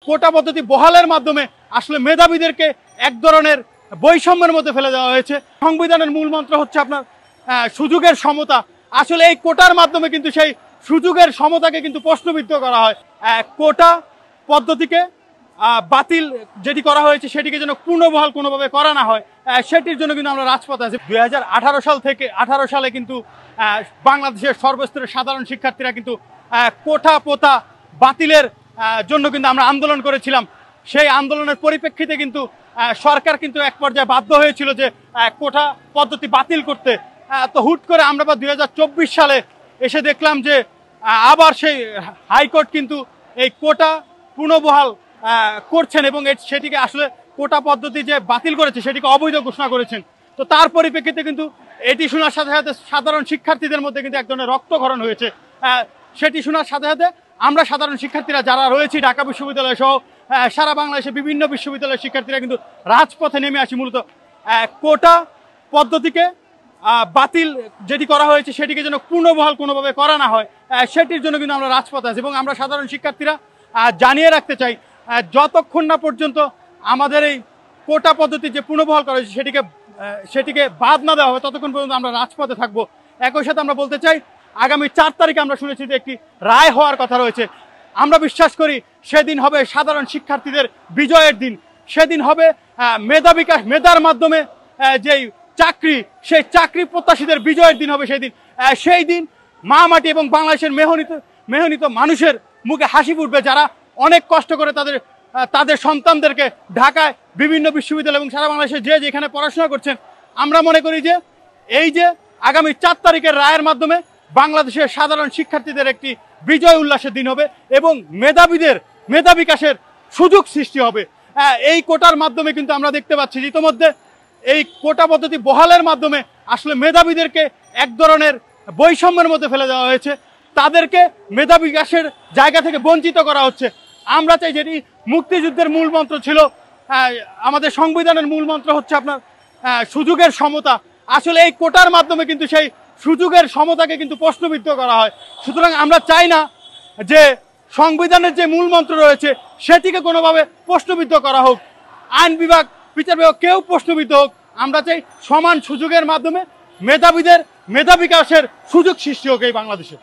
কোটা পদ্ধতি বহালের মাধ্যমে আসলে মেধাবীদেরকে এক ধরনের বৈষম্যের মধ্যে ফেলে দেওয়া হয়েছে। সংবিধানের মূল মন্ত্র হচ্ছে আপনার সুযোগের সমতা। আসলে এই কোটার মাধ্যমে কিন্তু সেই সুযোগের সমতাকে কিন্তু প্রশ্নবিদ্ধ করা হয়। কোটা পদ্ধতিকে বাতিল যেটি করা হয়েছে সেটিকে যেন পুনর্বহাল কোনোভাবে করা না হয়, সেটির জন্য কিন্তু আমরা রাজপথে আছি। 2018 সাল থেকে 18 সালে কিন্তু বাংলাদেশের সর্বস্তরের সাধারণ শিক্ষার্থীরা কিন্তু কোটা প্রথা বাতিলের জন্য কিন্তু আমরা আন্দোলন করেছিলাম। সেই আন্দোলনের পরিপ্রেক্ষিতে কিন্তু সরকার কিন্তু এক পর্যায়ে বাধ্য হয়েছিল যে কোটা পদ্ধতি বাতিল করতে। তো হুট করে আমরা 2024 সালে এসে দেখলাম যে আবার সেই হাইকোর্ট কিন্তু এই কোটা পুনর্বহাল করছেন এবং সেটিকে আসলে কোটা পদ্ধতি যে বাতিল করেছে সেটিকে অবৈধ ঘোষণা করেছেন। তো তার পরিপ্রেক্ষিতে কিন্তু এটি শোনার সাথে সাথে সাধারণ শিক্ষার্থীদের মধ্যে কিন্তু এক ধরনের রক্তক্ষরণ হয়েছে। সেটি শোনার সাথে সাথে আমরা সাধারণ শিক্ষার্থীরা যারা রয়েছি ঢাকা বিশ্ববিদ্যালয় সহ সারা বাংলাদেশে বিভিন্ন বিশ্ববিদ্যালয়ের শিক্ষার্থীরা কিন্তু রাজপথে নেমে আসি মূলত কোটা পদ্ধতিকে বাতিল যেটি করা হয়েছে সেটিকে যেন পুনর্বহাল কোনোভাবে করা না হয়, সেটির জন্য কিন্তু আমরা রাজপথে আছি। এবং আমরা সাধারণ শিক্ষার্থীরা জানিয়ে রাখতে চাই, যতক্ষণ না পর্যন্ত আমাদের এই কোটা পদ্ধতি যে পুনর্বহাল করা হয়েছে সেটিকে বাদ না দেওয়া হবে ততক্ষণ পর্যন্ত আমরা রাজপথে থাকবো। একই সাথে আমরা বলতে চাই, আগামী 4 তারিখে আমরা শুনেছি যে একটি রায় হওয়ার কথা রয়েছে। আমরা বিশ্বাস করি সেদিন হবে সাধারণ শিক্ষার্থীদের বিজয়ের দিন। সেদিন হবে মেধার মাধ্যমে যেই চাকরি, সেই চাকরি প্রত্যাশীদের বিজয়ের দিন হবে সেদিন। সেই দিন মা মাটি এবং বাংলাদেশের মেহনিত মানুষের মুখে হাসি ফুটবে, যারা অনেক কষ্ট করে তাদের সন্তানদেরকে ঢাকায় বিভিন্ন বিশ্ববিদ্যালয় এবং সারা বাংলাদেশে যে যেখানে পড়াশোনা করছেন। আমরা মনে করি যে এই যে আগামী 4 তারিখের রায়ের মাধ্যমে বাংলাদেশের সাধারণ শিক্ষার্থীদের একটি বিজয় উল্লাসের দিন হবে এবং মেধা বিকাশের সুযোগ সৃষ্টি হবে। এই কোটার মাধ্যমে কিন্তু আমরা দেখতে পাচ্ছি ইতোমধ্যে এই কোটা পদ্ধতি বহালের মাধ্যমে আসলে মেধাবীদেরকে এক ধরনের বৈষম্যের মধ্যে ফেলে দেওয়া হয়েছে। তাদেরকে মেধা বিকাশের জায়গা থেকে বঞ্চিত করা হচ্ছে। আমরা চাই, যেটি মুক্তিযুদ্ধের মূল মন্ত্র ছিল, আমাদের সংবিধানের মূল মন্ত্র হচ্ছে আপনার সুযোগের সমতা। আসলে এই কোটার মাধ্যমে কিন্তু সেই সুযোগের সমতাকে কিন্তু প্রশ্নবিদ্ধ করা হয়। সুতরাং আমরা চাই না যে সংবিধানের যে মূল মন্ত্র রয়েছে সেটিকে কোনোভাবে প্রশ্নবিদ্ধ করা হোক, আইন বিভাগ বিচার বিভাগ কেউ প্রশ্নবিদ্ধ হোক। আমরা চাই সমান সুযোগের মাধ্যমে মেধাবীদের মেধা বিকাশের সুযোগ সৃষ্টি হোক এই বাংলাদেশে।